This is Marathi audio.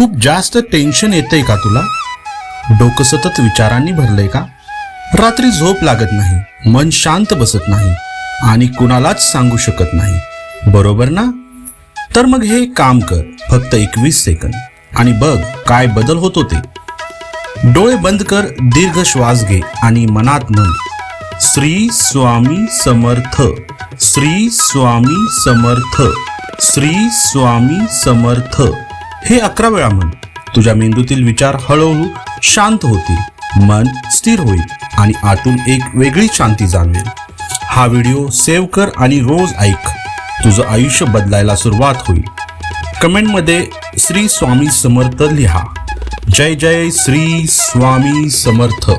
खूप जास्त टेन्शन येतंय का तुला? डोकं सतत विचारांनी भरलंय का? रात्री झोप लागत नाही, मन शांत बसत नाही आणि कुणालाच सांगू शकत नाही, बरोबर ना? तर मग हे काम कर, फक्त 21 सेकंद आणि बघ काय बदल होतो ते. डोळे बंद कर, दीर्घ श्वास घे आणि मनात म्हण, श्री स्वामी समर्थ, श्री स्वामी समर्थ, श्री स्वामी समर्थ. हे 11 वेळा म्हण. तुझ्या मेंदूतील विचार हळूहळू शांत होतील, मन स्थिर होईल आणि आतून एक वेगळी शांती जाणवेल. हा व्हिडिओ सेव्ह कर आणि रोज ऐक. तुझं आयुष्य बदलायला सुरुवात होईल. कमेंटमध्ये श्री स्वामी समर्थ लिहा. जय जय श्री स्वामी समर्थ.